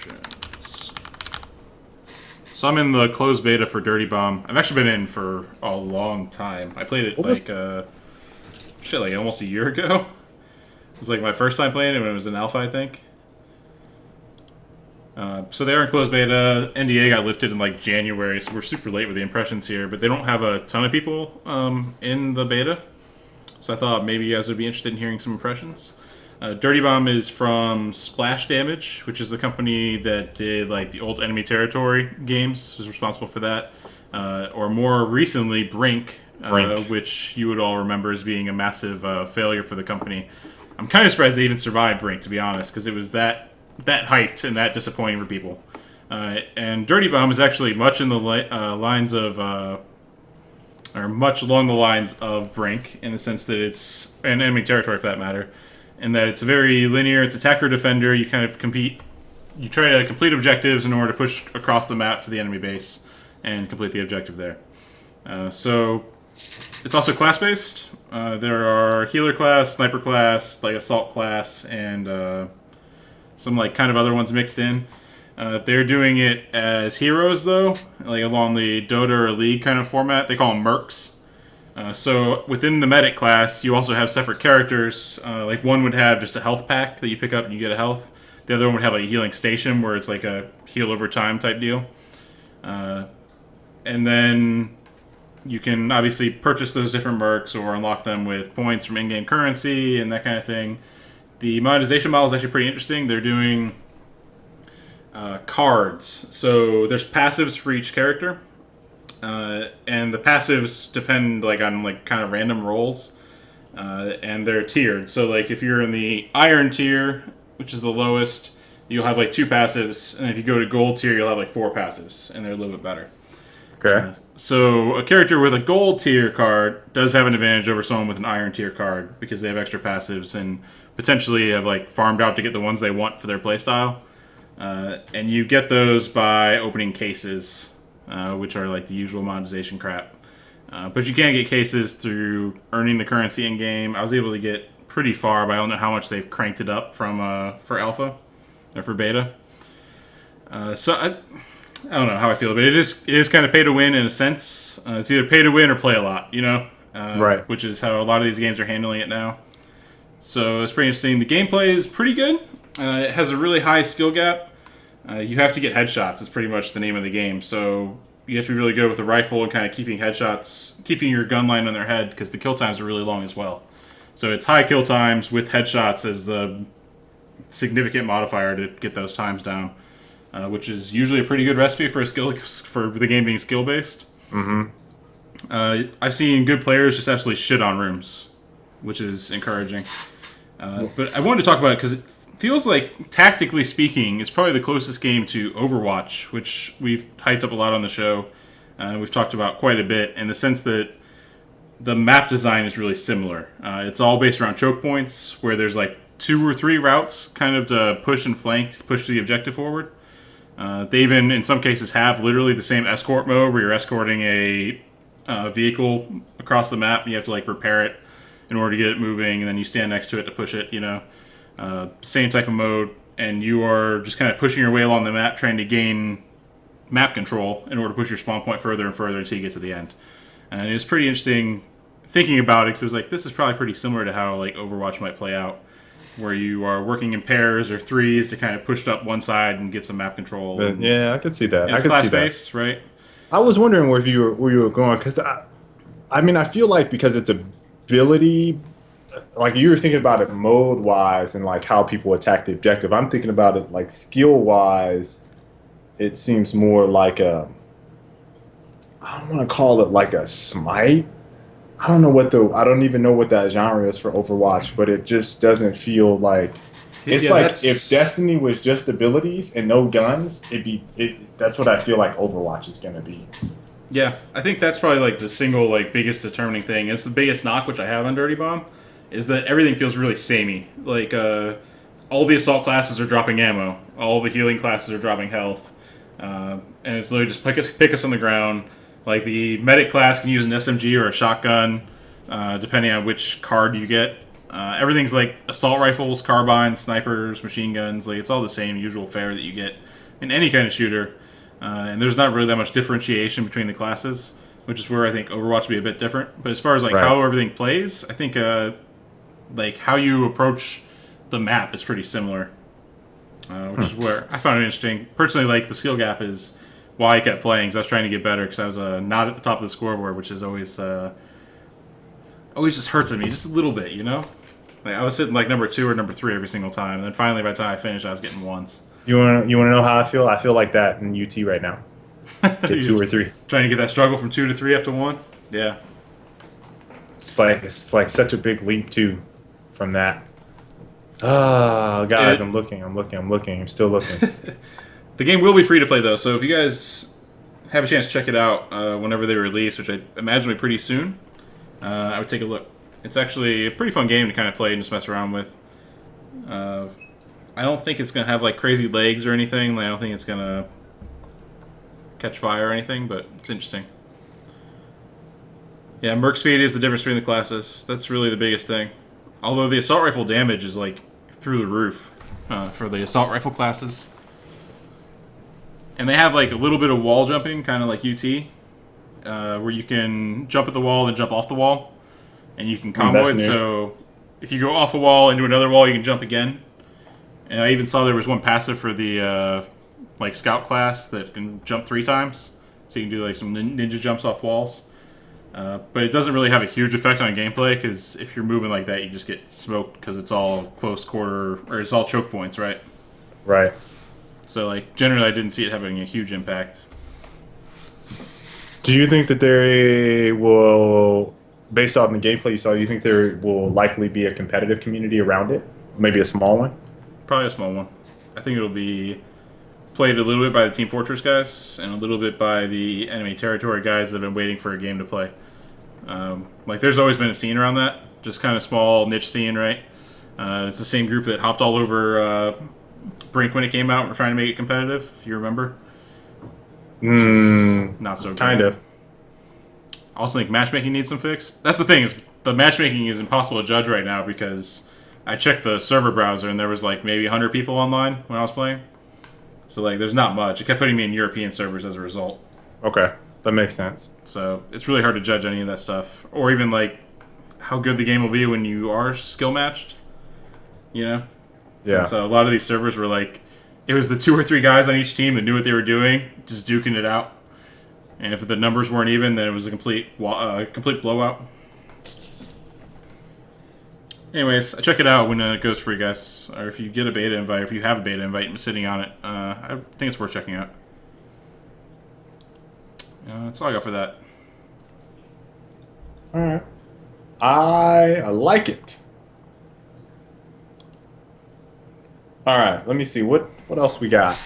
Impressions. So I'm in the closed beta for Dirty Bomb. I've actually been in for a long time. I played it like almost a year ago. It was like my first time playing it when it was in alpha, I think. So they are in closed beta. NDA got lifted in like January, so we're super late with the impressions here. But they don't have a ton of people in the beta, so I thought maybe you guys would be interested in hearing some impressions. Dirty Bomb is from Splash Damage, which is the company that did like the old Enemy Territory games. Was responsible for that, or more recently Brink. Which you would all remember as being a massive failure for the company. I'm kind of surprised they even survived Brink, to be honest, because it was that hyped and that disappointing for people. And Dirty Bomb is actually much in the lines of, or much along the lines of Brink, in the sense that it's an Enemy Territory, for that matter, and that it's very linear. It's attacker defender. You kind of compete. You try to complete objectives in order to push across the map to the enemy base and complete the objective there. So it's also class-based. There are healer class, sniper class, like assault class, and some like kind of other ones mixed in. They're doing it as heroes though, like along the Dota or League kind of format. They call them mercs. So within the medic class, you also have separate characters. Like one would have just a health pack that you pick up and you get a health. The other one would have like a healing station where it's like a heal over time type deal. And then you can obviously purchase those different mercs or unlock them with points from in-game currency and that kind of thing. The monetization model is actually pretty interesting. They're doing cards. So there's passives for each character. And the passives depend like on like kind of random rolls. And they're tiered. So like if you're in the iron tier, which is the lowest, you'll have like 2 passives. And if you go to gold tier, you'll have like 4 passives. And they're a little bit better. Okay. So a character with a gold tier card does have an advantage over someone with an iron tier card because they have extra passives and potentially have like farmed out to get the ones they want for their playstyle. And you get those by opening cases, which are like the usual monetization crap. But you can get cases through earning the currency in game. I was able to get pretty far, but I don't know how much they've cranked it up from for alpha or for beta. So I don't know how I feel, but it is kind of pay to win in a sense. It's either pay to win or play a lot, you know? Right. Which is how a lot of these games are handling it now. So it's pretty interesting. The gameplay is pretty good. It has a really high skill gap. You have to get headshots. It's pretty much the name of the game. So you have to be really good with a rifle and kind of keeping headshots, keeping your gun line on their head, because the kill times are really long as well. So it's high kill times with headshots as the significant modifier to get those times down. Which is usually a pretty good recipe for the game being skill based. Mm-hmm. I've seen good players just absolutely shit on rooms, which is encouraging. But I wanted to talk about it because it feels like, tactically speaking, it's probably the closest game to Overwatch, which we've hyped up a lot on the show. We've talked about quite a bit in the sense that the map design is really similar. It's all based around choke points, where there's like 2 or 3 routes kind of to push and flank, push the objective forward. They even, in some cases, have literally the same escort mode where you're escorting a vehicle across the map and you have to like repair it in order to get it moving, and then you stand next to it to push it, you know. Same type of mode, and you are just kind of pushing your way along the map, trying to gain map control in order to push your spawn point further and further until you get to the end. And it was pretty interesting thinking about it, because it was like, this is probably pretty similar to how like Overwatch might play out, where you are working in pairs or threes to kind of push up one side and get some map control. Yeah, I could see that. It's class-based, right? I was wondering where you were going, because I mean, I feel like because it's ability, like you were thinking about it mode-wise and like how people attack the objective. I'm thinking about it like skill-wise. It seems more like I don't want to call it like a smite. I don't even know what that genre is for Overwatch, but it just doesn't feel like it's like if Destiny was just abilities and no guns, that's what I feel like Overwatch is gonna be. Yeah, I think that's probably like the single like biggest determining thing. It's the biggest knock which I have on Dirty Bomb, is that everything feels really samey. Like all the assault classes are dropping ammo, all the healing classes are dropping health, and it's literally just pick us from the ground. Like the medic class can use an SMG or a shotgun, depending on which card you get. Everything's like assault rifles, carbines, snipers, machine guns. Like it's all the same usual fare that you get in any kind of shooter. And there's not really that much differentiation between the classes, which is where I think Overwatch would be a bit different. But as far as like Right. how everything plays, I think like how you approach the map is pretty similar, which is where I found it interesting. Personally, like the skill gap is why I kept playing, because I was trying to get better, because I was not at the top of the scoreboard, which is always just hurts at me just a little bit, you know. Like I was sitting like number 2 or number 3 every single time, and then finally by the time I finished, I was getting ones. You wanna know how I feel? I feel like that in UT right now. Get 2 or 3. Trying to get that struggle from 2 to 3 after 1. Yeah. It's like such a big leap too, from that. Ah, guys, It- I'm looking. I'm still looking. The game will be free to play though, so if you guys have a chance to check it out whenever they release, which I imagine will be pretty soon, I would take a look. It's actually a pretty fun game to kind of play and just mess around with. I don't think it's gonna have like crazy legs or anything. Like, I don't think it's gonna catch fire or anything, but it's interesting. Yeah, merc speed is the difference between the classes. That's really the biggest thing. Although the assault rifle damage is like through the roof for the assault rifle classes. And they have like a little bit of wall jumping, kind of like UT, where you can jump at the wall and jump off the wall, and you can combo that's it. new. So if you go off a wall into another wall, you can jump again. And I even saw there was one passive for the like scout class that can jump 3 times, so you can do like some ninja jumps off walls. But it doesn't really have a huge effect on gameplay, because if you're moving like that, you just get smoked because it's all close quarter, or it's all choke points, right? Right. So like generally, I didn't see it having a huge impact. Do you think that there will, based on the gameplay you saw, you think there will likely be a competitive community around it? Maybe a small one? Probably a small one. I think it'll be played a little bit by the Team Fortress guys and a little bit by the enemy territory guys that have been waiting for a game to play. Like there's always been a scene around that, just kind of small niche scene, right? It's the same group that hopped all over Brink when it came out and were trying to make it competitive, if you remember. Not so good. Kind of. I also think matchmaking needs some fix. That's the thing, is the matchmaking is impossible to judge right now, because I checked the server browser and there was like maybe 100 people online when I was playing. So like there's not much. It kept putting me in European servers as a result. Okay, that makes sense. So it's really hard to judge any of that stuff. Or even like how good the game will be when you are skill matched. You know? Yeah. And so a lot of these servers were like, it was the 2 or 3 guys on each team that knew what they were doing, just duking it out. And if the numbers weren't even, then it was a complete blowout. Anyways, check it out when it goes free, guys. Or if you get a beta invite, if you have a beta invite sitting on it, I think it's worth checking out. That's all I got for that. All right. I like it. All right, let me see what else we got.